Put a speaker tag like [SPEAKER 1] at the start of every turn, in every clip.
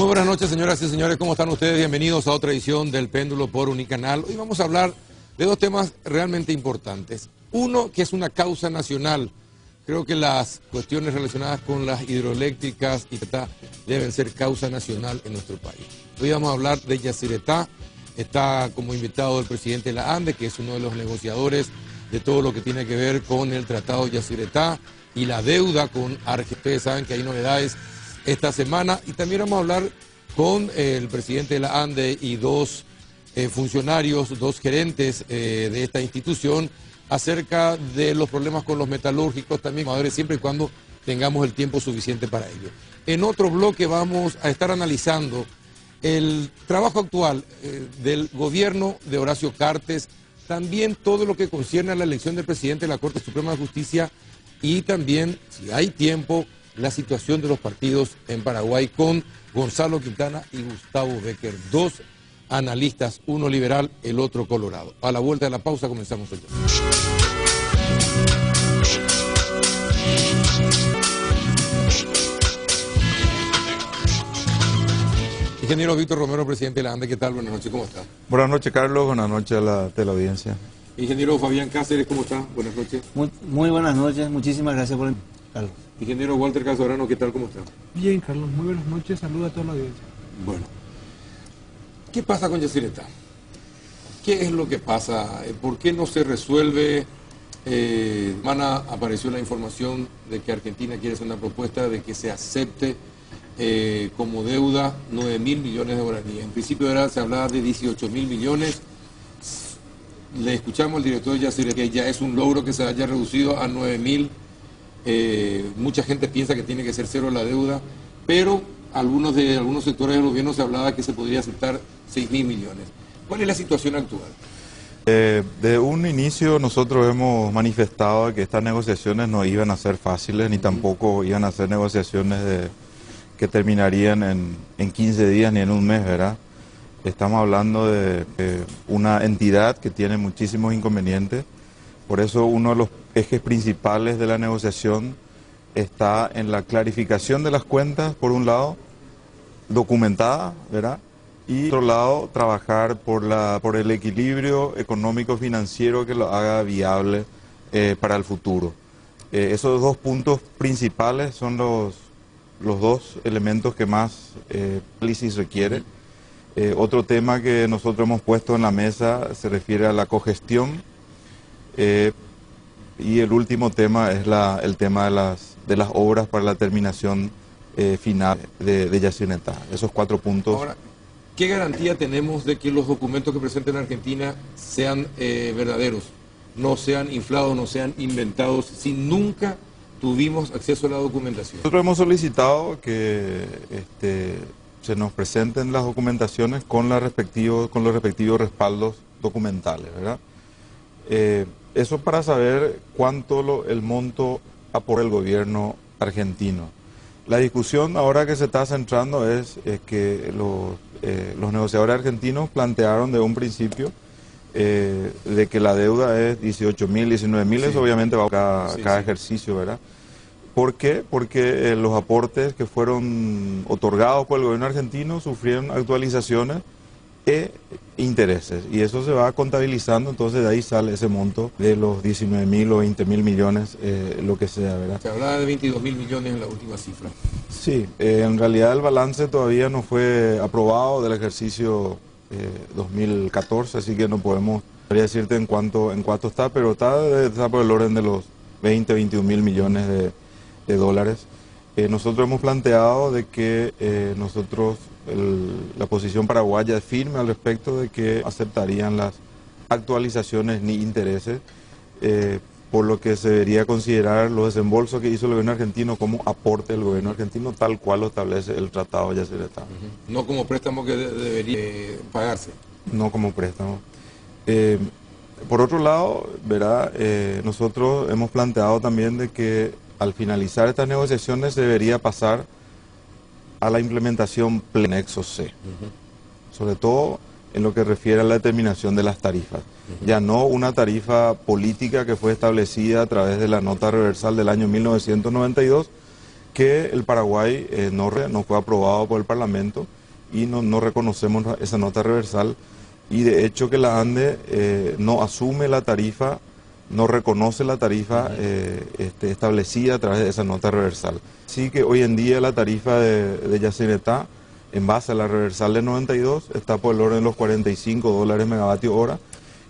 [SPEAKER 1] Muy buenas noches, señoras y señores, ¿cómo están ustedes? Bienvenidos a otra edición del Péndulo por Unicanal. Hoy vamos a hablar de dos temas realmente importantes. Uno, que es una causa nacional. Creo que las cuestiones relacionadas con las hidroeléctricas y deben ser causa nacional en nuestro país. Hoy vamos a hablar de Yacyretá. Está como invitado el presidente de la ANDE, que es uno de los negociadores de todo lo que tiene que ver con el Tratado de Yacyretá y la deuda con Argentina. Ustedes saben que hay novedades esta semana, y también vamos a hablar con el presidente de la ANDE y dos funcionarios, dos gerentes de esta institución acerca de los problemas con los metalúrgicos, también siempre y cuando tengamos el tiempo suficiente para ello. En otro bloque vamos a estar analizando el trabajo actual del gobierno de Horacio Cartes, también todo lo que concierne a la elección del presidente de la Corte Suprema de Justicia y también, si hay tiempo, la situación de los partidos en Paraguay con Gonzalo Quintana y Gustavo Becker, dos analistas, uno liberal, el otro colorado. A la vuelta de la pausa comenzamos el tema. Ingeniero Víctor Romero, presidente de la ANDE, ¿qué tal? Buenas noches, ¿cómo está?
[SPEAKER 2] Buenas noches, Carlos, buenas noches a la teleaudiencia.
[SPEAKER 1] Ingeniero Fabián Cáceres, ¿cómo está? Buenas noches.
[SPEAKER 3] Muy buenas noches, muchísimas gracias por Carlos.
[SPEAKER 1] Ingeniero Walter Casorano, ¿qué tal? ¿Cómo está?
[SPEAKER 4] Bien, Carlos, muy buenas noches, saludos a toda la audiencia.
[SPEAKER 1] Bueno, ¿qué pasa con Yacyretá? ¿Qué es lo que pasa? ¿Por qué no se resuelve? Semana apareció la información de que Argentina quiere hacer una propuesta de que se acepte como deuda 9.000 millones de guaraníes. En principio se hablaba de 18.000 millones. Le escuchamos al director de Yacyretá que ya es un logro que se haya reducido a 9.000. Mucha gente piensa que tiene que ser cero la deuda, pero algunos sectores del gobierno se hablaba que se podría aceptar 6.000 millones. ¿Cuál es la situación actual?
[SPEAKER 2] De un inicio nosotros hemos manifestado que estas negociaciones no iban a ser fáciles, ni tampoco iban a ser negociaciones que terminarían en 15 días ni en un mes, ¿verdad? Estamos hablando de una entidad que tiene muchísimos inconvenientes. Por eso uno de los ejes principales de la negociación está en la clarificación de las cuentas, por un lado, documentada, ¿verdad? Y por otro lado, trabajar por el equilibrio económico-financiero que lo haga viable para el futuro. Esos dos puntos principales son los dos elementos que más análisis requiere. Otro tema que nosotros hemos puesto en la mesa se refiere a la cogestión. Y el último tema es el tema de las obras para la terminación final de Yacyretá. Esos 4 puntos.
[SPEAKER 1] Ahora, ¿qué garantía tenemos de que los documentos que presenten Argentina sean verdaderos, no sean inflados, no sean inventados, si nunca tuvimos acceso a la documentación?
[SPEAKER 2] Nosotros hemos solicitado que se nos presenten las documentaciones con los respectivos respaldos documentales, ¿verdad? Eso para saber cuánto el monto aporta el gobierno argentino. La discusión ahora que se está centrando es que los negociadores argentinos plantearon de un principio de que la deuda es 18.000, 19.000, sí. Eso obviamente va a cada ejercicio, ¿verdad? ¿Por qué? Porque los aportes que fueron otorgados por el gobierno argentino sufrieron actualizaciones e intereses, y eso se va contabilizando, entonces de ahí sale ese monto de los 19.000 o 20.000 millones, lo que sea, ¿verdad?
[SPEAKER 1] Se hablaba de 22.000 millones en la última cifra.
[SPEAKER 2] Sí, en realidad el balance todavía no fue aprobado del ejercicio 2014, así que no podemos decirte en cuánto está, pero está por el orden de los 21.000 millones de dólares. Nosotros hemos planteado de que la posición paraguaya es firme al respecto de que aceptarían las actualizaciones ni intereses, por lo que se debería considerar los desembolsos que hizo el gobierno argentino como aporte del gobierno argentino, tal cual lo establece el Tratado de Yacyretá.
[SPEAKER 1] No como préstamo que debería pagarse.
[SPEAKER 2] No como préstamo. Por otro lado, ¿verdad? Nosotros hemos planteado también de que al finalizar estas negociaciones se debería pasar a la implementación plena anexo C, sobre todo en lo que refiere a la determinación de las tarifas. Ya no una tarifa política que fue establecida a través de la nota reversal del año 1992, que el Paraguay no fue aprobado por el Parlamento y no reconocemos esa nota reversal, y de hecho que la ANDE no asume la tarifa, no reconoce la tarifa establecida a través de esa nota reversal. Así que hoy en día la tarifa de Yacyretá, en base a la reversal del 92, está por el orden de los $45 megavatio hora,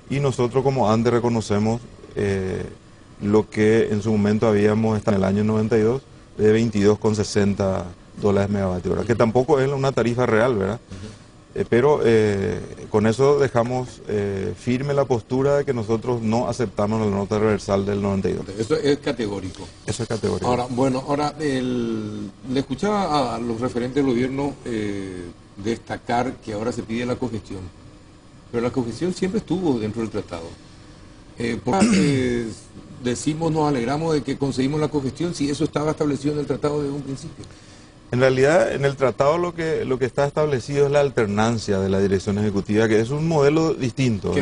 [SPEAKER 2] y nosotros como ANDE reconocemos lo que en su momento habíamos estado en el año 92 de $22,60 megavatio hora, que tampoco es una tarifa real, ¿verdad? Pero con eso dejamos firme la postura de que nosotros no aceptamos la nota reversal del 92.
[SPEAKER 1] Eso es categórico.
[SPEAKER 2] Eso es categórico.
[SPEAKER 1] Ahora, bueno, le escuchaba a los referentes del gobierno destacar que ahora se pide la cogestión, pero la cogestión siempre estuvo dentro del tratado. Decimos, nos alegramos de que conseguimos la cogestión si eso estaba establecido en el tratado desde un principio.
[SPEAKER 2] En realidad, en el tratado lo que está establecido es la alternancia de la dirección ejecutiva, que es un modelo distinto.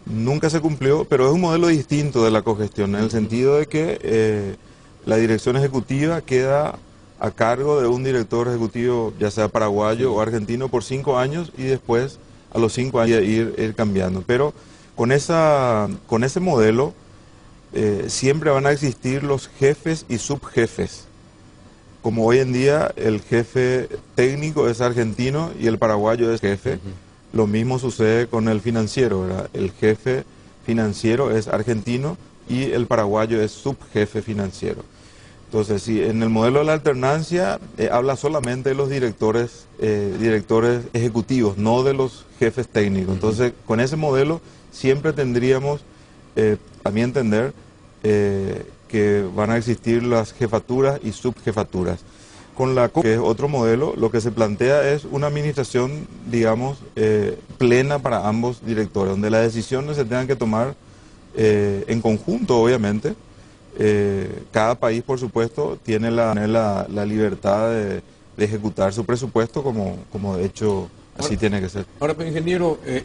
[SPEAKER 2] Nunca se cumplió, pero es un modelo distinto de la cogestión, en el sentido de que la dirección ejecutiva queda a cargo de un director ejecutivo, ya sea paraguayo o argentino, por 5 años, y después a los 5 años ir cambiando. Pero con ese modelo siempre van a existir los jefes y subjefes. Como hoy en día el jefe técnico es argentino y el paraguayo es jefe, lo mismo sucede con el financiero, ¿verdad? El jefe financiero es argentino y el paraguayo es subjefe financiero. Entonces, si en el modelo de la alternancia habla solamente de los directores ejecutivos, no de los jefes técnicos. Entonces, con ese modelo siempre tendríamos, a mi entender, que van a existir las jefaturas y subjefaturas. Con la que es otro modelo, lo que se plantea es una administración, digamos, plena para ambos directores, donde las decisiones se tengan que tomar en conjunto, obviamente. Cada país, por supuesto, tiene la libertad de ejecutar su presupuesto como de hecho así tiene que ser.
[SPEAKER 1] Ahora, pero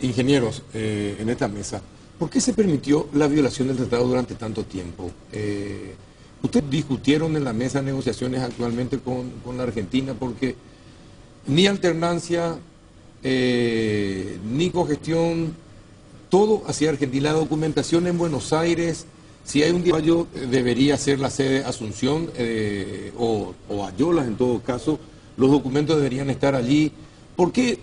[SPEAKER 1] ingenieros en esta mesa, ¿por qué se permitió la violación del tratado durante tanto tiempo? ¿Ustedes discutieron en la mesa de negociaciones actualmente con la Argentina? Porque ni alternancia, ni cogestión, todo hacia Argentina. La documentación en Buenos Aires, si hay un diario, debería ser la sede Asunción o Ayolas en todo caso. Los documentos deberían estar allí. ¿Por qué?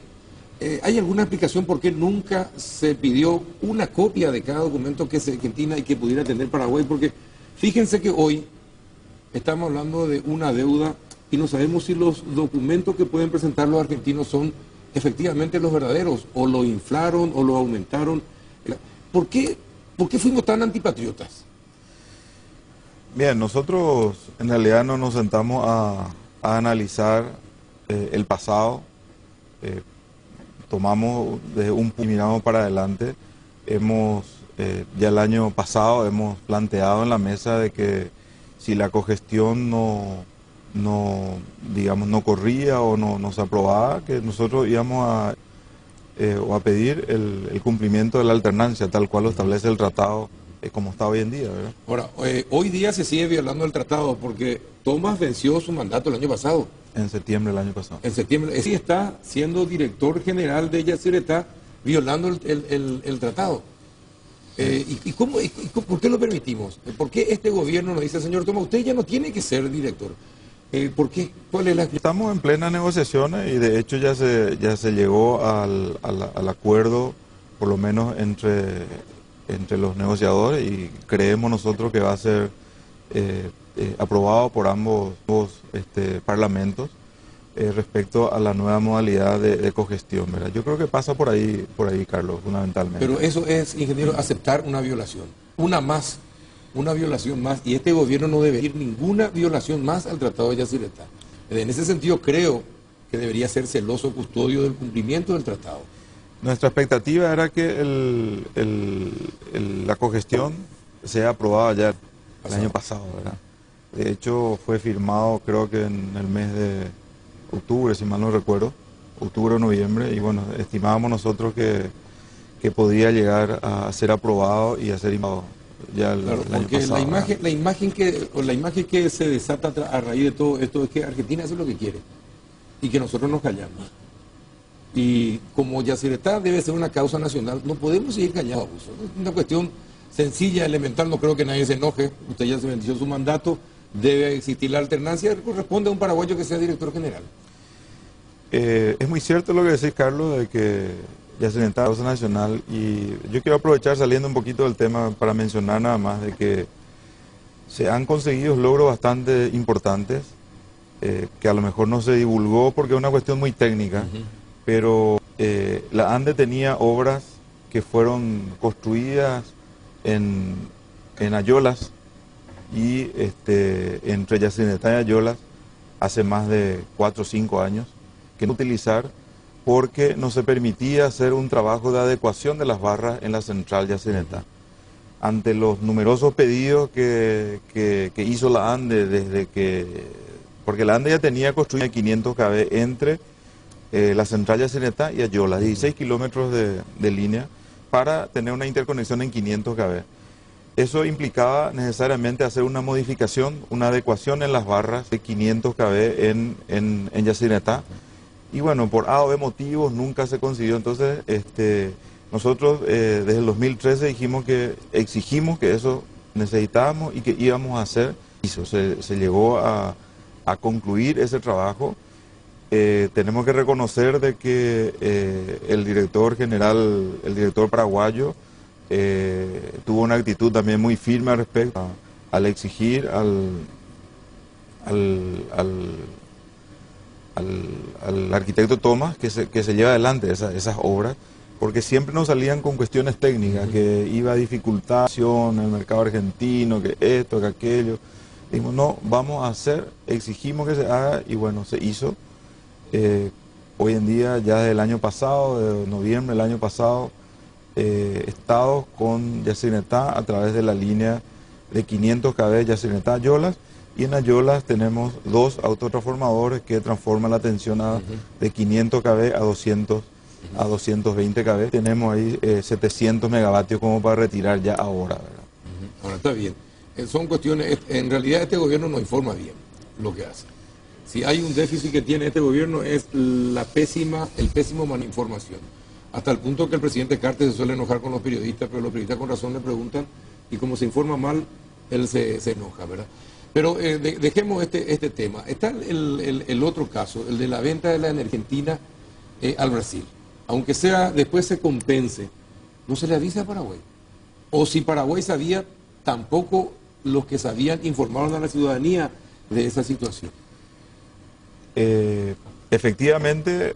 [SPEAKER 1] ¿Hay alguna explicación por qué nunca se pidió una copia de cada documento que es Argentina y que pudiera tener Paraguay? Porque fíjense que hoy estamos hablando de una deuda y no sabemos si los documentos que pueden presentar los argentinos son efectivamente los verdaderos, o lo inflaron o lo aumentaron. ¿Por qué fuimos tan antipatriotas?
[SPEAKER 2] Bien, nosotros en realidad no nos sentamos a analizar el pasado. Tomamos desde un punto y miramos para adelante. Ya el año pasado hemos planteado en la mesa de que si la cogestión no corría o no se aprobaba, que nosotros íbamos a pedir el cumplimiento de la alternancia, tal cual lo establece el tratado, como está hoy en día, ¿verdad?
[SPEAKER 1] Ahora, hoy día se sigue violando el tratado porque Tomás venció su mandato el año pasado.
[SPEAKER 2] En septiembre del año pasado.
[SPEAKER 1] En septiembre. Sí, está siendo director general de Yacyretá, violando el tratado. ¿Por qué lo permitimos? ¿Por qué este gobierno nos dice, señor Tomás, usted ya no tiene que ser director? ¿Por qué? ¿Cuál es la explicación?
[SPEAKER 2] Estamos en plenas negociaciones y de hecho ya se llegó al acuerdo, por lo menos entre los negociadores, y creemos nosotros que va a ser aprobado por ambos parlamentos respecto a la nueva modalidad de cogestión, ¿verdad? Yo creo que pasa por ahí, Carlos, fundamentalmente.
[SPEAKER 1] Pero eso es, ingeniero, aceptar una violación, una violación más, y este gobierno no debe ir ninguna violación más al Tratado de Yacyretá. En ese sentido creo que debería ser celoso custodio del cumplimiento del tratado.
[SPEAKER 2] Nuestra expectativa era que la cogestión sea aprobada ya el año pasado, ¿verdad? De hecho, fue firmado creo que en el mes de octubre, si mal no recuerdo, octubre o noviembre, y bueno, estimábamos nosotros que podría llegar a ser aprobado y a ser
[SPEAKER 1] Claro,
[SPEAKER 2] el año
[SPEAKER 1] porque
[SPEAKER 2] pasado.
[SPEAKER 1] la imagen que se desata a raíz de todo esto es que Argentina hace lo que quiere y que nosotros nos callamos. Y como Yacyretá debe ser una causa nacional, no podemos seguir callados. Es una cuestión sencilla, elemental, no creo que nadie se enoje. Usted ya se venció su mandato, debe existir la alternancia, corresponde a un paraguayo que sea director general.
[SPEAKER 2] Es muy cierto lo que decís, Carlos, de que Yacyretá es causa nacional, y yo quiero aprovechar, saliendo un poquito del tema, para mencionar nada más de que se han conseguido logros bastante importantes, que a lo mejor no se divulgó porque es una cuestión muy técnica, pero la ANDE tenía obras que fueron construidas en Ayolas y entre Yacyretá y Ayolas hace más de 4 o 5 años, que no utilizar porque no se permitía hacer un trabajo de adecuación de las barras en la central Yacyretá. Ante los numerosos pedidos que hizo la ANDE porque la ANDE ya tenía construida 500 kV entre la central Yacyretá y Ayolas, 16 kilómetros de línea para tener una interconexión en 500 kV. Eso implicaba necesariamente hacer una modificación, una adecuación en las barras de 500 kV en Yacyretá. Y bueno, por A o B motivos nunca se consiguió. Entonces, nosotros desde el 2013 exigimos que eso necesitábamos y que íbamos a hacer. Se llegó a concluir ese trabajo. Tenemos que reconocer de que el director general, el director paraguayo, tuvo una actitud también muy firme al respecto, al exigir al arquitecto Tomás que se lleve adelante esas obras, porque siempre nos salían con cuestiones técnicas, que iba a dificultar en el mercado argentino, que esto, que aquello. Dijimos, no, vamos a hacer, exigimos que se haga, y bueno, se hizo. Hoy en día, ya desde el año pasado, de noviembre del año pasado, estados con Yacyretá a través de la línea de 500 kV Yacyretá-Ayolas, y en Ayolas tenemos 2 autotransformadores que transforman la tensión de 500 kV a 220 kV. Tenemos ahí 700 megavatios como para retirar ya ahora, ¿verdad?
[SPEAKER 1] Ahora está bien. Son cuestiones, en realidad este gobierno no informa bien lo que hace. Si hay un déficit que tiene este gobierno es el pésimo malinformación. Hasta el punto que el presidente Cartes se suele enojar con los periodistas, pero los periodistas con razón le preguntan, y como se informa mal, él se enoja, ¿verdad? Pero dejemos este tema. Está el otro caso, el de la venta de la energía argentina al Brasil. Aunque sea, después se compense, no se le avisa a Paraguay. O si Paraguay sabía, tampoco los que sabían informaron a la ciudadanía de esa situación.
[SPEAKER 2] Efectivamente,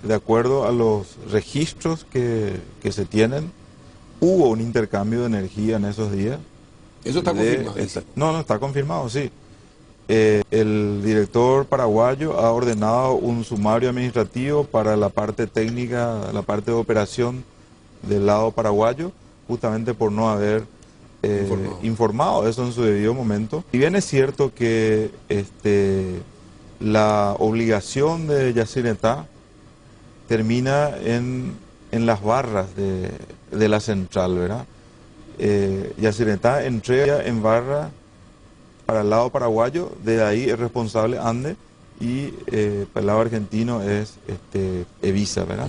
[SPEAKER 2] de acuerdo a los registros que se tienen, hubo un intercambio de energía en esos días.
[SPEAKER 1] ¿Eso está confirmado?
[SPEAKER 2] No, está confirmado, sí. El director paraguayo ha ordenado un sumario administrativo para la parte técnica, la parte de operación del lado paraguayo, justamente por no haber informado eso en su debido momento. Y bien es cierto que la obligación de Yacyretá termina en las barras de la central, ¿verdad? Yacyretá entrega en barra para el lado paraguayo, de ahí es responsable ANDE, y para el lado argentino es Evisa, ¿verdad?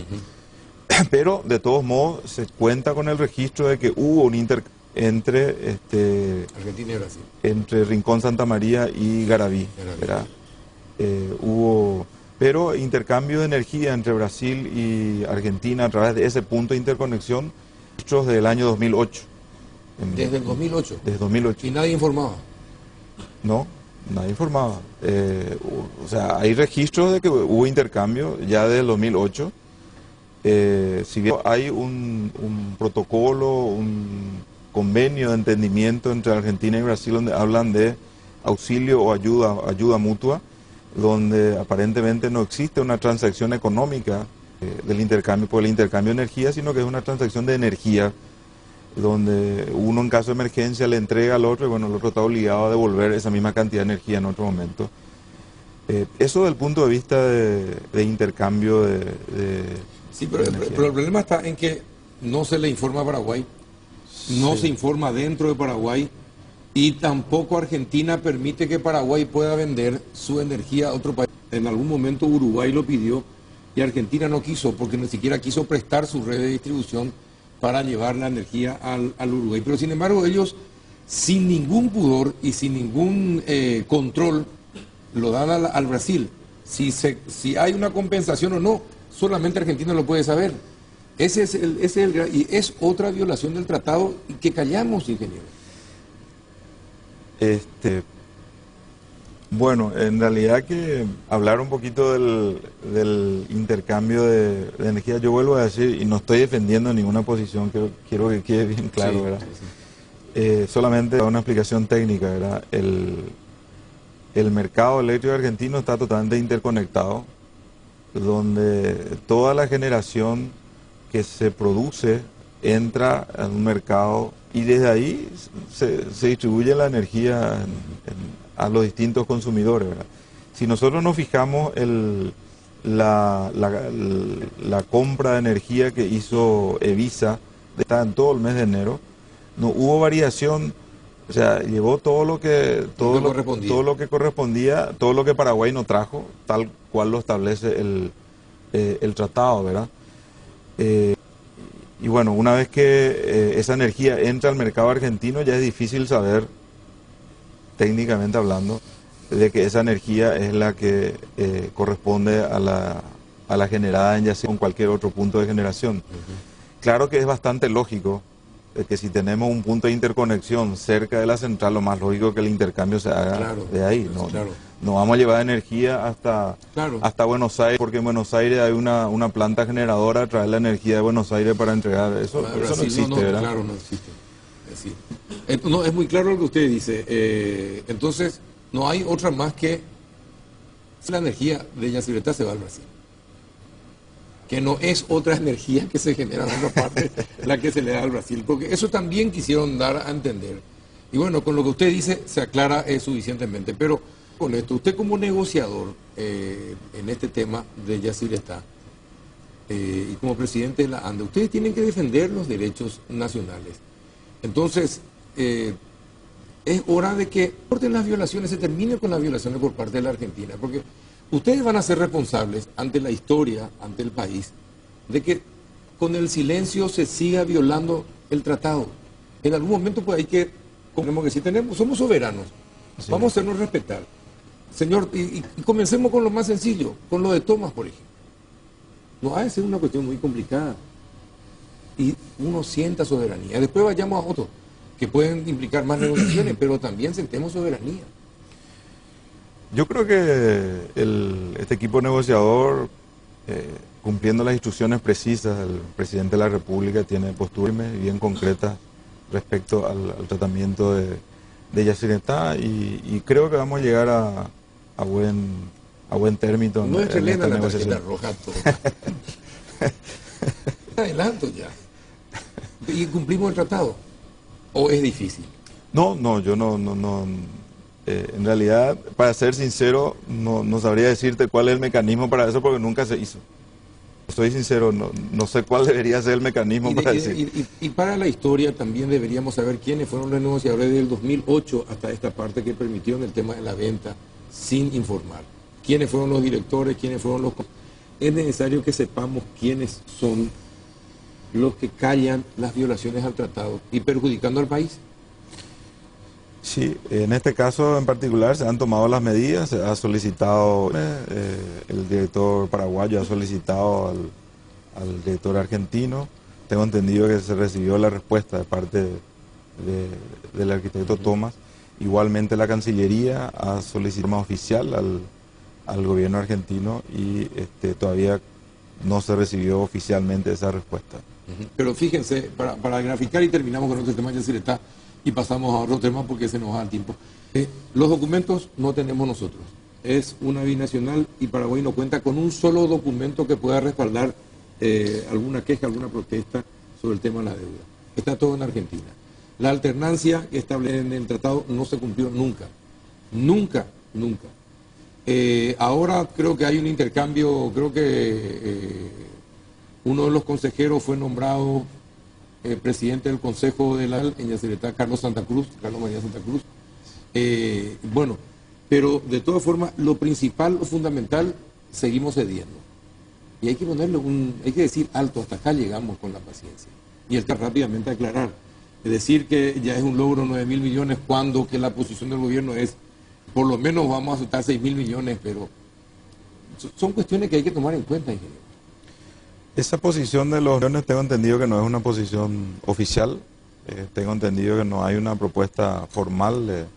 [SPEAKER 2] Pero de todos modos se cuenta con el registro de que hubo un intercambio entre
[SPEAKER 1] Argentina y Brasil,
[SPEAKER 2] entre Rincón Santa María y Garaví, ¿verdad? Pero intercambio de energía entre Brasil y Argentina a través de ese punto de interconexión, registros del año 2008.
[SPEAKER 1] ¿Desde el 2008?
[SPEAKER 2] Desde 2008.
[SPEAKER 1] ¿Y nadie informaba?
[SPEAKER 2] No, nadie informaba. O sea, hay registros de que hubo intercambio ya desde el 2008. Si bien hay un protocolo, un convenio de entendimiento entre Argentina y Brasil donde hablan de auxilio o ayuda mutua, donde aparentemente no existe una transacción económica del intercambio por el intercambio de energía, sino que es una transacción de energía, donde uno en caso de emergencia le entrega al otro y bueno, el otro está obligado a devolver esa misma cantidad de energía en otro momento. Eso desde el punto de vista de intercambio
[SPEAKER 1] Sí, pero el problema está en que no se le informa a Paraguay. no
[SPEAKER 2] Sí.
[SPEAKER 1] se informa dentro de Paraguay y tampoco Argentina permite que Paraguay pueda vender su energía a otro país. En algún momento Uruguay lo pidió y Argentina no quiso porque ni siquiera quiso prestar su red de distribución para llevar la energía al Uruguay. Pero sin embargo ellos, sin ningún pudor y sin ningún control, lo dan al Brasil. Si hay una compensación o no, solamente Argentina lo puede saber. Ese es y es otra violación del tratado que callamos, ingeniero.
[SPEAKER 2] Bueno, en realidad que hablar un poquito del intercambio de energía, yo vuelvo a decir, y no estoy defendiendo ninguna posición, quiero que quede bien claro,
[SPEAKER 1] Sí,
[SPEAKER 2] ¿verdad?
[SPEAKER 1] sí.
[SPEAKER 2] Solamente una explicación técnica, ¿verdad? El mercado eléctrico argentino está totalmente interconectado, donde toda la generación que se produce entra en un mercado y desde ahí se distribuye la energía a los distintos consumidores, ¿verdad? Si nosotros nos fijamos la compra de energía que hizo Evisa, está en todo el mes de enero, no hubo variación, o sea, llevó todo lo que correspondía, todo lo que Paraguay no trajo, tal cual lo establece el tratado, ¿verdad? Y bueno, una vez que esa energía entra al mercado argentino, ya es difícil saber, técnicamente hablando, de que esa energía es la que corresponde a la generada en Yacine con cualquier otro punto de generación. Claro que es bastante lógico que si tenemos un punto de interconexión cerca de la central, lo más lógico es que el intercambio se haga de ahí. ¿No?
[SPEAKER 1] Claro.
[SPEAKER 2] No vamos a llevar energía hasta Buenos Aires, porque en Buenos Aires hay una planta generadora, traer la energía de Buenos Aires para entregar. Eso no existe, ¿verdad?
[SPEAKER 1] Claro, no existe. Sí. No, es muy claro lo que usted dice. Entonces, no hay otra más que la energía de Yacyretá se va al Brasil. Que no es otra energía que se genera en otra parte la que se le da al Brasil. Porque eso también quisieron dar a entender. Y bueno, con lo que usted dice se aclara suficientemente. Pero con esto, usted como negociador en este tema de Yacyretá y como presidente de la ANDE, ustedes tienen que defender los derechos nacionales. Entonces, es hora de que corten las violaciones, se termine con las violaciones por parte de la Argentina, porque ustedes van a ser responsables ante la historia, ante el país, de que con el silencio se siga violando el tratado. En algún momento pues hay que, como que si somos soberanos,
[SPEAKER 2] Sí.
[SPEAKER 1] vamos a hacernos respetar. Señor, y comencemos con lo más sencillo, con lo de Tomás, por ejemplo. No ha de ser una cuestión muy complicada. Y uno sienta soberanía. Después vayamos a otros que pueden implicar más negociaciones, pero también sentemos soberanía.
[SPEAKER 2] Yo creo que este equipo negociador, cumpliendo las instrucciones precisas del presidente de la República, tiene posturas bien concretas respecto al tratamiento de Yacyretá y creo que vamos a llegar a buen término
[SPEAKER 1] No es
[SPEAKER 2] en
[SPEAKER 1] relena
[SPEAKER 2] esta
[SPEAKER 1] la
[SPEAKER 2] negociación.
[SPEAKER 1] tarjeta roja todo. Adelanto ya. ¿Y cumplimos el tratado? ¿O es difícil?
[SPEAKER 2] No, yo no. En realidad, para ser sincero, no sabría decirte cuál es el mecanismo para eso porque nunca se hizo. Estoy sincero, no sé cuál debería ser el mecanismo para decir.
[SPEAKER 1] Y para la historia también deberíamos saber quiénes fueron los negociadores del 2008 hasta esta parte que permitieron el tema de la venta sin informar. ¿Quiénes fueron los directores? ¿Quiénes fueron los...? Es necesario que sepamos quiénes son los que callan las violaciones al tratado y perjudicando al país.
[SPEAKER 2] Sí, en este caso en particular se han tomado las medidas, se ha solicitado, el director paraguayo ha solicitado al director argentino, tengo entendido que se recibió la respuesta de parte del arquitecto Tomás, igualmente la Cancillería ha solicitado más oficial al gobierno argentino y todavía no se recibió oficialmente esa respuesta.
[SPEAKER 1] Pero fíjense, para graficar y terminamos con otro tema, Yacyretá, y pasamos a otro tema porque se nos va el tiempo. Los documentos no tenemos nosotros. Es una binacional y Paraguay no cuenta con un solo documento que pueda respaldar alguna queja, alguna protesta sobre el tema de la deuda. Está todo en Argentina. La alternancia que establece en el tratado no se cumplió nunca. Nunca. Ahora creo que hay un intercambio, creo que uno de los consejeros fue nombrado presidente del Consejo de la en Yacyretá, Carlos María Santa Cruz. Bueno, pero de todas formas, lo principal, lo fundamental, seguimos cediendo. Y hay que hay que decir alto, hasta acá llegamos con la paciencia. Y el que rápidamente aclarar, es decir que ya es un logro 9.000 millones, cuando que la posición del gobierno es, por lo menos vamos a aceptar 6.000 millones, pero son cuestiones que hay que tomar en cuenta, ingeniero.
[SPEAKER 2] Esa posición de los millones tengo entendido que no es una posición oficial, tengo entendido que no hay una propuesta formal,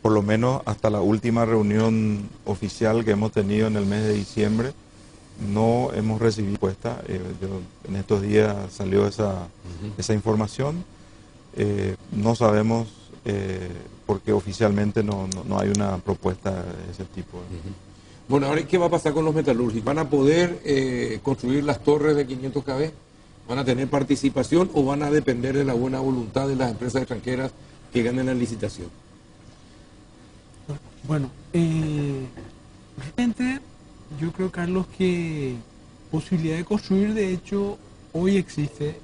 [SPEAKER 2] por lo menos hasta la última reunión oficial que hemos tenido en el mes de diciembre, no hemos recibido respuesta. En estos días salió esa información, no sabemos porque oficialmente no hay una propuesta de ese tipo.
[SPEAKER 1] Bueno, ahora, ¿qué va a pasar con los metalúrgicos? ¿Van a poder construir las torres de 500 kV? ¿Van a tener participación o van a depender de la buena voluntad de las empresas extranjeras que ganen la licitación?
[SPEAKER 4] Bueno, realmente yo creo, Carlos, que posibilidad de construir, de hecho, hoy existe,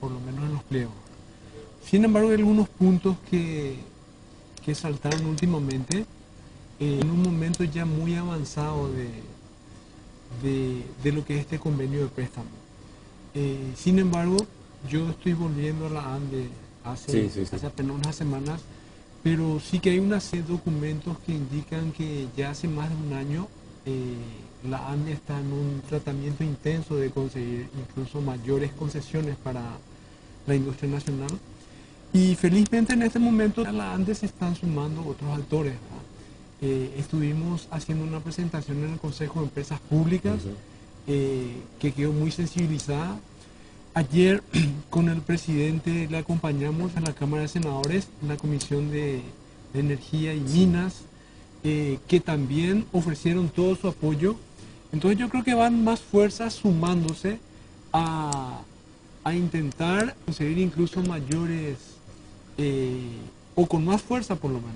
[SPEAKER 4] por lo menos en los pliegos. Sin embargo, hay algunos puntos que saltaron últimamente, en un momento ya muy avanzado de lo que es este convenio de préstamo. Sin embargo, yo estoy volviendo a la ANDE hace apenas unas semanas, pero sí que hay una serie de documentos que indican que ya hace más de un año la ANDE está en un tratamiento intenso de conseguir incluso mayores concesiones para la industria nacional. Y felizmente en este momento a la ANDE se están sumando otros actores, ¿no? Estuvimos haciendo una presentación en el Consejo de Empresas Públicas que quedó muy sensibilizada. Ayer con el presidente le acompañamos a la Cámara de Senadores en la Comisión de Energía y Minas, que también ofrecieron todo su apoyo. Entonces yo creo que van más fuerzas sumándose a intentar conseguir incluso mayores, o con más fuerza por lo menos,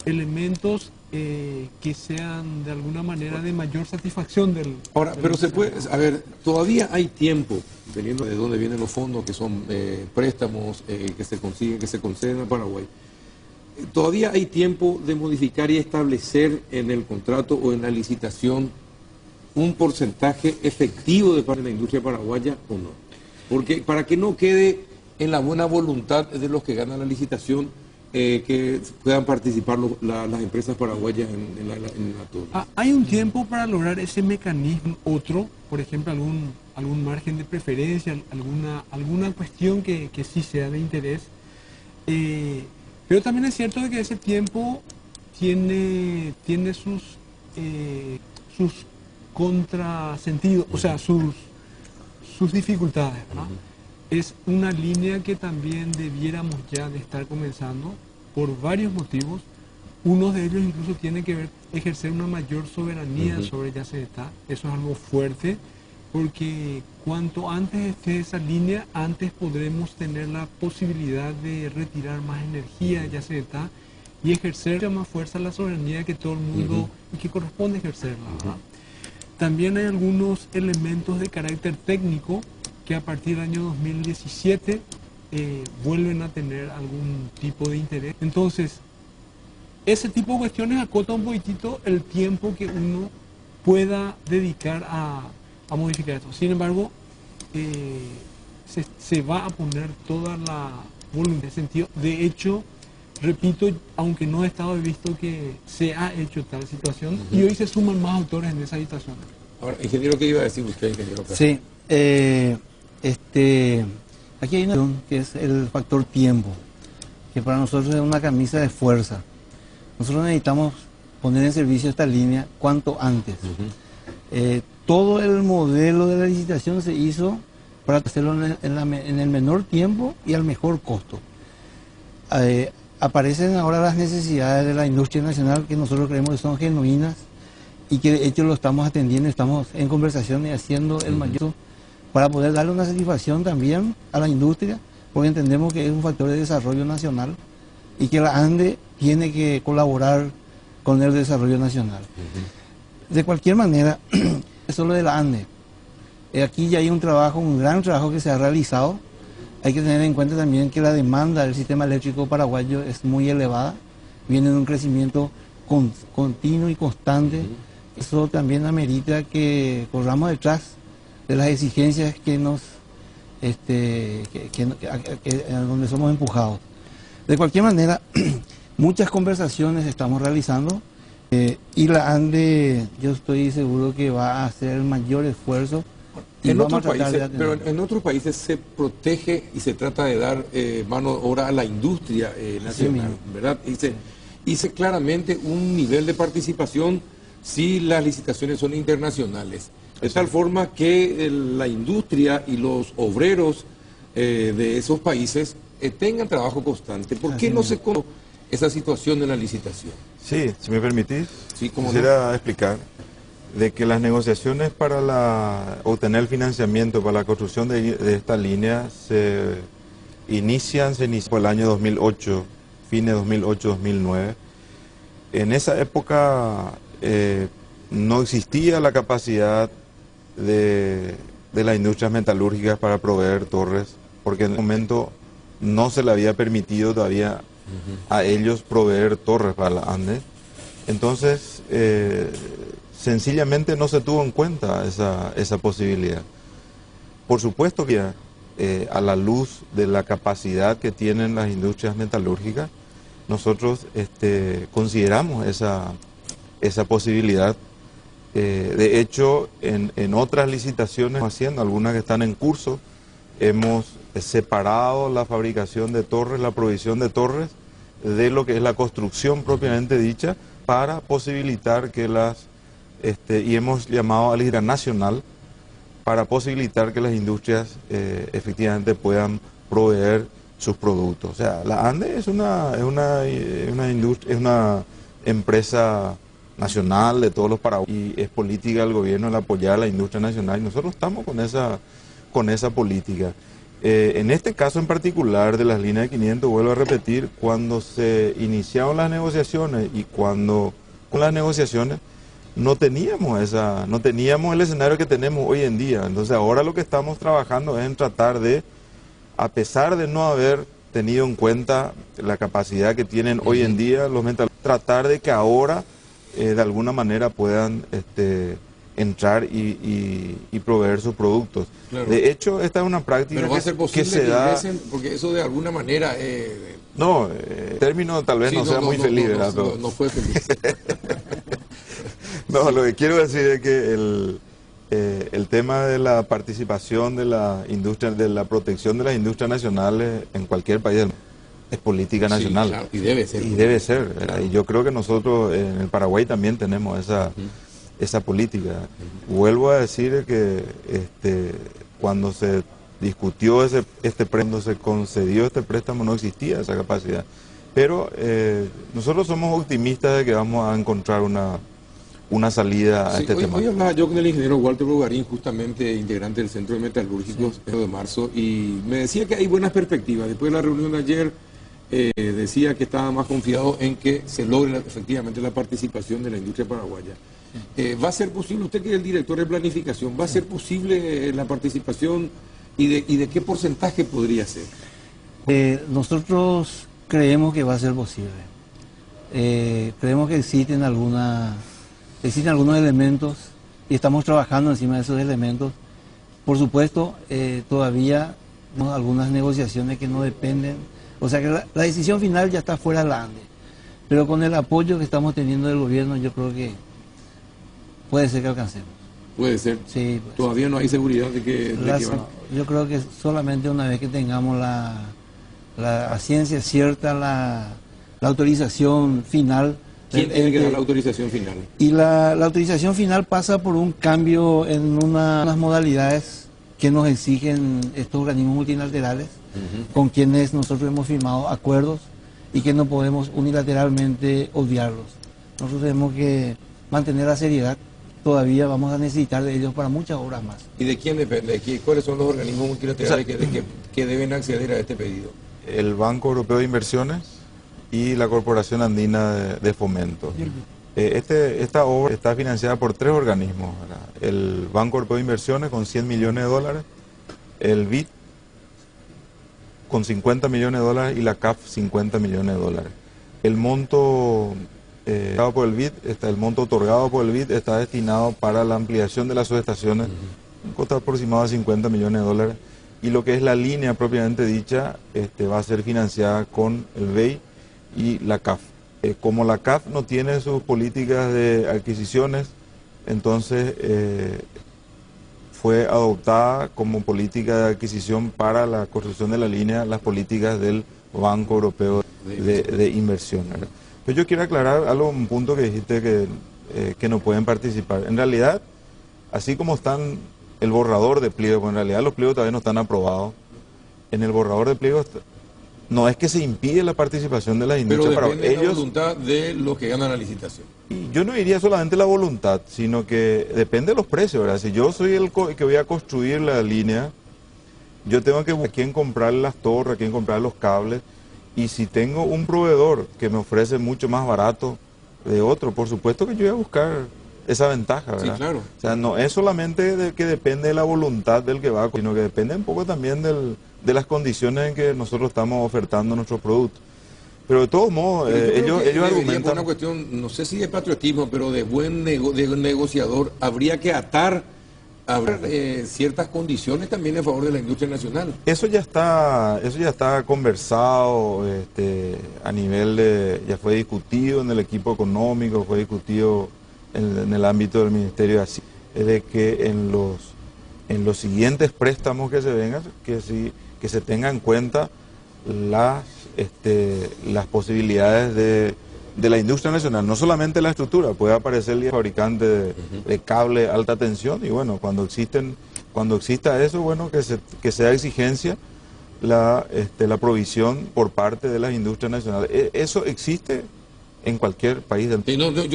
[SPEAKER 4] elementos que sean de alguna manera de mayor satisfacción del...
[SPEAKER 1] Ahora, pero se puede, a ver, todavía hay tiempo, teniendo de dónde vienen los fondos, que son préstamos que se consiguen, que se conceden a Paraguay. Todavía hay tiempo de modificar y establecer en el contrato o en la licitación un porcentaje efectivo de parte de la industria paraguaya o no. Porque para que no quede en la buena voluntad de los que ganan la licitación, que puedan participar las empresas paraguayas en la torre.
[SPEAKER 4] Hay un tiempo para lograr ese mecanismo, otro, por ejemplo, algún margen de preferencia, alguna cuestión que sí sea de interés. Pero también es cierto que ese tiempo tiene sus contrasentidos, o sea, sus dificultades, ¿no? Es una línea que también debiéramos ya de estar comenzando por varios motivos. Uno de ellos incluso tiene que ver ejercer una mayor soberanía sobre Yacyretá. Eso es algo fuerte, porque cuanto antes esté esa línea, antes podremos tener la posibilidad de retirar más energía de Yacyretá y ejercer con más fuerza la soberanía que todo el mundo y que corresponde ejercerla, ¿verdad? También hay algunos elementos de carácter técnico que a partir del año 2017 vuelven a tener algún tipo de interés. Entonces, ese tipo de cuestiones acota un poquitito el tiempo que uno pueda dedicar a modificar esto. Sin embargo, se va a poner toda la voluntad en ese sentido. De hecho, repito, aunque no he estado visto que se ha hecho tal situación, y hoy se suman más autores en esa situación.
[SPEAKER 1] Ahora, ingeniero, ¿qué iba a decir usted, ingeniero?
[SPEAKER 3] Sí, aquí hay una cuestión que es el factor tiempo, que para nosotros es una camisa de fuerza. Nosotros necesitamos poner en servicio esta línea cuanto antes. Todo el modelo de la licitación se hizo para hacerlo en el menor tiempo y al mejor costo. Aparecen ahora las necesidades de la industria nacional, que nosotros creemos que son genuinas y que de hecho lo estamos atendiendo, estamos en conversación y haciendo el mayor para poder darle una satisfacción también a la industria, porque entendemos que es un factor de desarrollo nacional y que la ANDE tiene que colaborar con el desarrollo nacional. De cualquier manera, eso es lo de la ANDE. Aquí ya hay un gran trabajo que se ha realizado. Hay que tener en cuenta también que la demanda del sistema eléctrico paraguayo es muy elevada, viene de un crecimiento continuo y constante. Eso también amerita que corramos detrás de las exigencias que nos, a donde somos empujados. De cualquier manera, muchas conversaciones estamos realizando y la ANDE, yo estoy seguro que va a hacer el mayor esfuerzo.
[SPEAKER 1] En otros países, pero en otros países se protege y se trata de dar mano de obra a la industria nacional, ¿verdad? Dice claramente un nivel de participación si las licitaciones son internacionales. De tal forma que la industria y los obreros de esos países tengan trabajo constante. ¿Por qué no se conoce esa situación en la licitación?
[SPEAKER 2] Sí, si me permitís,
[SPEAKER 1] sí,
[SPEAKER 2] quisiera explicar de que las negociaciones para obtener el financiamiento para la construcción de esta línea se inició por el año 2008, fines de 2008-2009. En esa época no existía la capacidad de las industrias metalúrgicas para proveer torres, porque en el momento no se le había permitido todavía a ellos proveer torres para la ANDE. Entonces, sencillamente no se tuvo en cuenta esa posibilidad. Por supuesto que a la luz de la capacidad que tienen las industrias metalúrgicas, nosotros consideramos esa posibilidad. De hecho, en otras licitaciones, haciendo algunas que están en curso, hemos separado la fabricación de torres, la provisión de torres, de lo que es la construcción propiamente dicha, para posibilitar que y hemos llamado a liderazgo nacional para posibilitar que las industrias efectivamente puedan proveer sus productos. O sea, la ANDE es una empresa nacional de todos los paraguayos y es política del gobierno el apoyar a la industria nacional y nosotros estamos con esa política. En este caso en particular de las líneas de 500, vuelvo a repetir, cuando se iniciaron las negociaciones y cuando con las negociaciones no teníamos el escenario que tenemos hoy en día. Entonces ahora lo que estamos trabajando es en tratar de, a pesar de no haber tenido en cuenta la capacidad que tienen hoy en día los metalúrgicos, tratar de que ahora de alguna manera puedan entrar y proveer sus productos. Claro. De hecho, esta es una práctica
[SPEAKER 1] que se da... porque eso de alguna manera...
[SPEAKER 2] No, el término tal vez sí, no sea muy feliz, ¿verdad?
[SPEAKER 1] No fue feliz.
[SPEAKER 2] No, lo que quiero decir es que el tema de la participación de la industria, de la protección de las industrias nacionales en cualquier país del mundo, es política nacional.
[SPEAKER 1] Sí, claro, y debe ser.
[SPEAKER 2] Y debe ser, claro. Y yo creo que nosotros en el Paraguay también tenemos esa política. Vuelvo a decir que cuando se discutió cuando se concedió este préstamo no existía esa capacidad. Pero nosotros somos optimistas de que vamos a encontrar una salida a este tema.
[SPEAKER 1] Hoy hablaba yo con el ingeniero Walter Bogarín, justamente integrante del Centro de Metalúrgicos de marzo, y me decía que hay buenas perspectivas. Después de la reunión de ayer, decía que estaba más confiado en que se logre efectivamente la participación de la industria paraguaya. ¿Va a ser posible, usted que es el director de planificación, va a ser posible la participación y de qué porcentaje podría ser?
[SPEAKER 3] Nosotros creemos que va a ser posible. Creemos que existen algunos elementos y estamos trabajando encima de esos elementos. Por supuesto, todavía algunas negociaciones que no dependen, o sea que la decisión final ya está fuera de la ANDE, pero con el apoyo que estamos teniendo del gobierno yo creo que puede ser que alcancemos.
[SPEAKER 1] Puede ser.
[SPEAKER 3] Sí,
[SPEAKER 1] todavía no hay seguridad de que
[SPEAKER 3] yo creo que solamente una vez que tengamos la ciencia cierta, la autorización final.
[SPEAKER 1] ¿Quién tiene que dar la autorización final?
[SPEAKER 3] Y la autorización final pasa por un cambio en unas modalidades que nos exigen estos organismos multilaterales, con quienes nosotros hemos firmado acuerdos y que no podemos unilateralmente obviarlos. Nosotros tenemos que mantener la seriedad, todavía vamos a necesitar de ellos para muchas obras más.
[SPEAKER 1] ¿Y de quién depende? ¿Cuáles son los organismos multilaterales que deben acceder a este pedido?
[SPEAKER 2] El Banco Europeo de Inversiones y la Corporación Andina de Fomento. Esta obra está financiada por 3 organismos, ¿verdad? El Banco Europeo de Inversiones con $100 millones, el BID con 50 millones de dólares y la CAF 50 millones de dólares. El monto por el BID, el monto otorgado por el BID está destinado para la ampliación de las subestaciones, un costo aproximado de 50 millones de dólares, y lo que es la línea propiamente dicha va a ser financiada con el BEI y la CAF. Como la CAF no tiene sus políticas de adquisiciones, entonces fue adoptada como política de adquisición para la construcción de la línea las políticas del Banco Europeo de Inversión, ¿verdad? Pero yo quiero aclarar algo, un punto que dijiste que no pueden participar. En realidad, así como están el borrador de pliego, porque en realidad los pliegos todavía no están aprobados, en el borrador de pliego no es que se impide la participación de las industrias,
[SPEAKER 1] pero depende de la voluntad de los que ganan la licitación.
[SPEAKER 2] Y yo no diría solamente la voluntad, sino que depende de los precios, ¿verdad? Si yo soy el que voy a construir la línea, yo tengo que buscar a quién comprar las torres, a quién comprar los cables, y si tengo un proveedor que me ofrece mucho más barato de otro, por supuesto que yo voy a buscar esa ventaja, ¿verdad?
[SPEAKER 1] Sí, claro.
[SPEAKER 2] O sea, no es solamente de que depende de la voluntad del que va, sino que depende un poco también de las condiciones en que nosotros estamos ofertando nuestros productos. Pero de todos modos, ellos argumentan...
[SPEAKER 1] Por una cuestión, no sé si de patriotismo, pero de buen negociador, habría que atar ciertas condiciones también a favor de la industria nacional.
[SPEAKER 2] Eso ya está conversado a nivel de... ya fue discutido en el equipo económico, fue discutido en el ámbito del Ministerio de Hacienda, de que en los siguientes préstamos que se vengan, que se tengan en cuenta las posibilidades de la industria nacional, no solamente la estructura, puede aparecer el fabricante de cable alta tensión, y bueno, cuando exista eso, bueno, que sea exigencia la provisión por parte de las industrias nacionales. Eso existe en cualquier país del mundo.
[SPEAKER 1] Sí,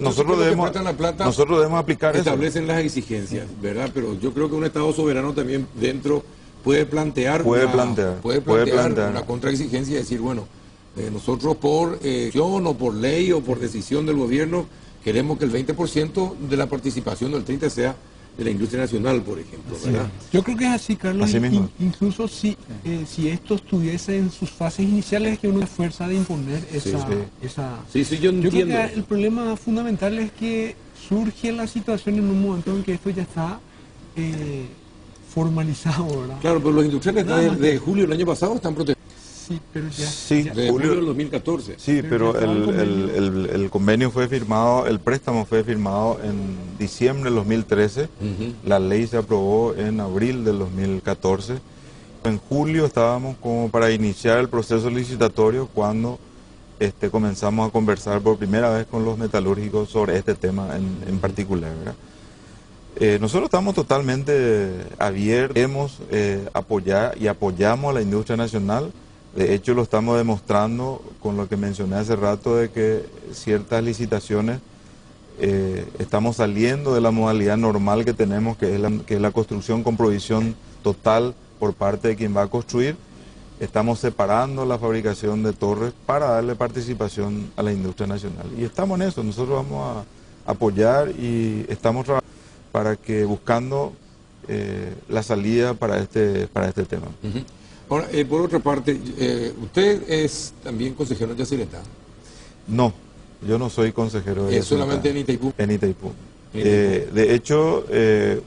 [SPEAKER 1] nosotros
[SPEAKER 2] debemos aplicar
[SPEAKER 1] establecen las exigencias, ¿verdad? Pero yo creo que un Estado soberano también dentro puede plantear una contraexigencia y decir, bueno, nosotros por acción o por ley o por decisión del gobierno queremos que el 20% de la participación del 30% sea de la industria nacional, por ejemplo, ¿verdad?
[SPEAKER 4] Yo creo que es así, Carlos.
[SPEAKER 2] Así mismo.
[SPEAKER 4] Incluso si esto estuviese en sus fases iniciales, que uno es fuerza de imponer esa...
[SPEAKER 1] Sí, yo entiendo.
[SPEAKER 4] Creo que el problema fundamental es que surge la situación en un momento en que esto ya está formalizado, ¿verdad?
[SPEAKER 1] Claro, pero los industriales de julio del año pasado están protegidos.
[SPEAKER 4] Sí, pero ya...
[SPEAKER 2] Sí,
[SPEAKER 1] de julio del 2014.
[SPEAKER 2] Sí, pero el convenio fue firmado, el préstamo fue firmado en diciembre del 2013, la ley se aprobó en abril del 2014. En julio estábamos como para iniciar el proceso licitatorio cuando comenzamos a conversar por primera vez con los metalúrgicos sobre este tema en particular, ¿verdad? Nosotros estamos totalmente abiertos, queremos apoyar y apoyamos a la industria nacional. De hecho, lo estamos demostrando con lo que mencioné hace rato, de que ciertas licitaciones estamos saliendo de la modalidad normal que tenemos, que es la construcción con provisión total por parte de quien va a construir. Estamos separando la fabricación de torres para darle participación a la industria nacional. Y estamos en eso, nosotros vamos a apoyar y estamos trabajando para que buscando la salida para este tema.
[SPEAKER 1] Ahora, por otra parte, ¿usted es también consejero en Yacyretá?
[SPEAKER 2] No, yo no soy consejero de
[SPEAKER 1] ¿Es solamente en Itaipú?
[SPEAKER 2] En Itaipú. De hecho,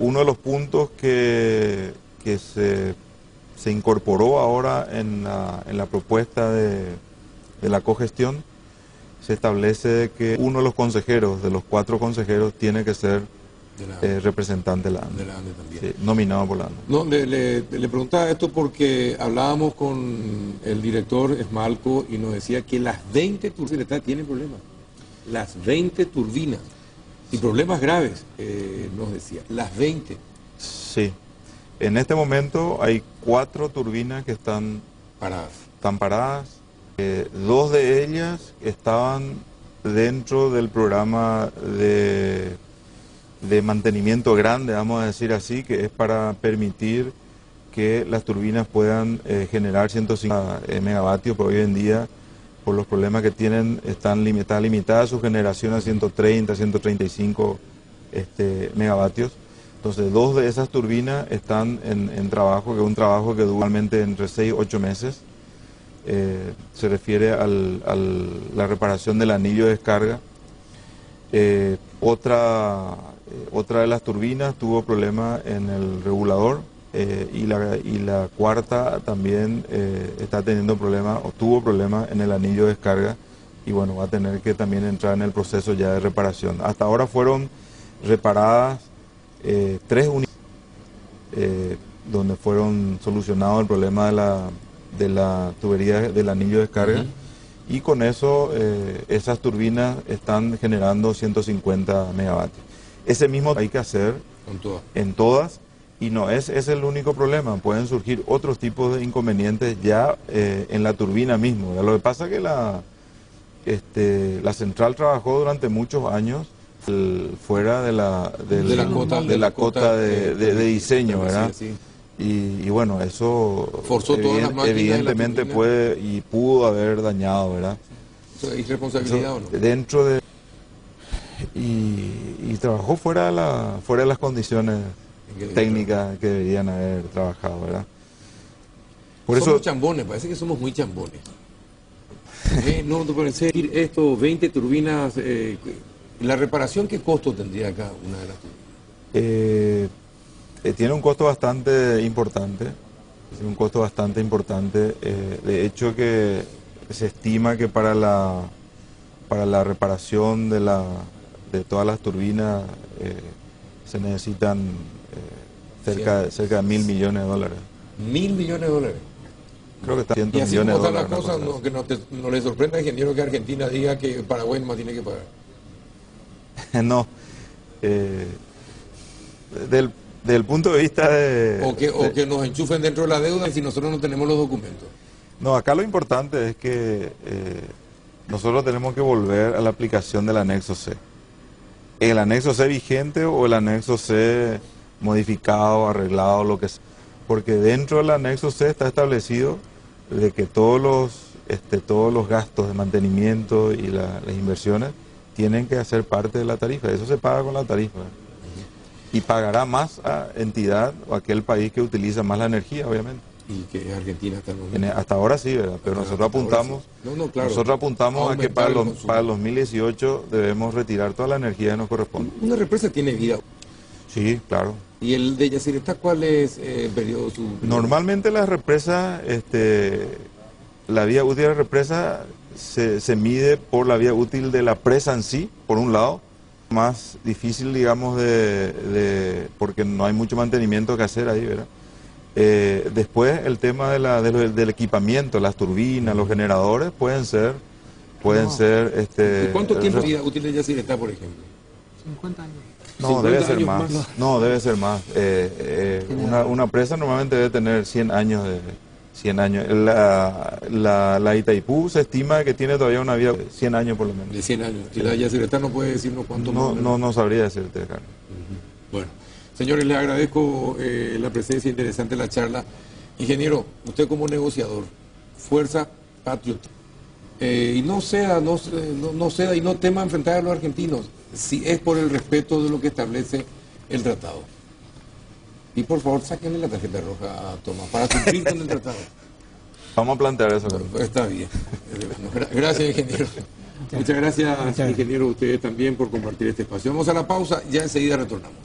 [SPEAKER 2] uno de los puntos que se incorporó ahora en la propuesta de la cogestión, se establece de que uno de los consejeros, de los 4 consejeros, tiene que ser representante de la ANDE.
[SPEAKER 1] De la ANDE también.
[SPEAKER 2] Sí, nominado por la ANDE.
[SPEAKER 1] No, le preguntaba esto porque hablábamos con el director Esmalco y nos decía que las 20 turbinas tienen problemas. Las 20 turbinas. Y problemas graves, nos decía. Las 20.
[SPEAKER 2] Sí. En este momento hay 4 turbinas que están paradas. 2 de ellas estaban dentro del programa de mantenimiento grande, vamos a decir así, que es para permitir que las turbinas puedan generar 150 megavatios, pero hoy en día, por los problemas que tienen, está limitada su generación a 130, 135 megavatios. Entonces, 2 de esas turbinas están en trabajo, que es un trabajo que dura normalmente entre 6 y 8 meses. Se refiere a la reparación del anillo de descarga. Otra de las turbinas tuvo problemas en el regulador, y la cuarta también está teniendo problemas, o tuvo problemas en el anillo de descarga, y bueno, va a tener que también entrar en el proceso ya de reparación. Hasta ahora fueron reparadas 3 unidades, donde fueron solucionados el problema de la tubería del anillo de descarga, y con eso esas turbinas están generando 150 megavatios. Ese mismo hay que hacer en todas, y no es el único problema. Pueden surgir otros tipos de inconvenientes ya en la turbina mismo. Lo que pasa es que la central trabajó durante muchos años fuera de la cota de diseño, ¿verdad? Sí. Y bueno, eso
[SPEAKER 1] forzó todas las máquinas
[SPEAKER 2] evidentemente puede y pudo haber dañado, ¿verdad?
[SPEAKER 1] ¿Hay responsabilidad o no?
[SPEAKER 2] Dentro de... Y trabajó fuera de las condiciones técnicas que deberían haber trabajado, ¿verdad?
[SPEAKER 1] Somos chambones, parece que somos muy chambones. No te parece decir esto, 20 turbinas, la reparación, ¿qué costo tendría cada una de las turbinas?
[SPEAKER 2] Tiene un costo bastante importante, de hecho que se estima que para la reparación de todas las turbinas se necesitan cerca de $1.000 millones.
[SPEAKER 1] $1.000 millones.
[SPEAKER 2] Creo que está 100
[SPEAKER 1] y así
[SPEAKER 2] millones
[SPEAKER 1] como
[SPEAKER 2] de
[SPEAKER 1] está
[SPEAKER 2] dólares.
[SPEAKER 1] la cosa, no le sorprenda, ingeniero, que Argentina diga que Paraguay no tiene que pagar.
[SPEAKER 2] No. Del punto de vista de...
[SPEAKER 1] O que nos enchufen dentro de la deuda si nosotros no tenemos los documentos.
[SPEAKER 2] No, acá lo importante es que nosotros tenemos que volver a la aplicación del anexo C. El anexo C vigente o el anexo C modificado, arreglado, lo que sea. Porque dentro del anexo C está establecido de que todos los gastos de mantenimiento y las inversiones tienen que hacer parte de la tarifa. Eso se paga con la tarifa. Y pagará más a entidad o aquel país que utiliza más la energía, obviamente.
[SPEAKER 1] Y que Argentina
[SPEAKER 2] hasta ahora sí, ¿verdad? Pero nosotros apuntamos,
[SPEAKER 1] claro,
[SPEAKER 2] nosotros apuntamos a que para el 2018 debemos retirar toda la energía que nos corresponde.
[SPEAKER 1] Una represa tiene vida.
[SPEAKER 2] Sí, claro.
[SPEAKER 1] ¿Y el de Yacyretá cuál es el periodo?
[SPEAKER 2] Normalmente las represas, la vía útil de la represa se mide por la vía útil de la presa en sí, por un lado. Más difícil, digamos, porque no hay mucho mantenimiento que hacer ahí, ¿verdad? Después el tema del equipamiento, las turbinas, los generadores pueden ser...
[SPEAKER 1] ¿Y cuánto tiempo vida útil de Yacyretá, por ejemplo?
[SPEAKER 4] 50 años.
[SPEAKER 2] No, debe ser más. No, debe ser más. Una presa normalmente debe tener 100 años. 100 años. La Itaipú se estima que tiene todavía una vida de 100 años por lo menos.
[SPEAKER 1] De 100 años. Y la Yacyretá no puede decirnos cuánto más.
[SPEAKER 2] No sabría decirte, Carlos.
[SPEAKER 1] Bueno, señores, les agradezco la presencia interesante de la charla. Ingeniero, usted como negociador, fuerza patriota. Y no ceda y no tema enfrentar a los argentinos, si es por el respeto de lo que establece el tratado. Y por favor, sáquenle la tarjeta roja a Tomás para cumplir con el tratado.
[SPEAKER 2] Vamos a plantear eso.
[SPEAKER 1] Está bien. Gracias, ingeniero. Muchas gracias, ingeniero, a ustedes también por compartir este espacio. Vamos a la pausa, ya enseguida retornamos.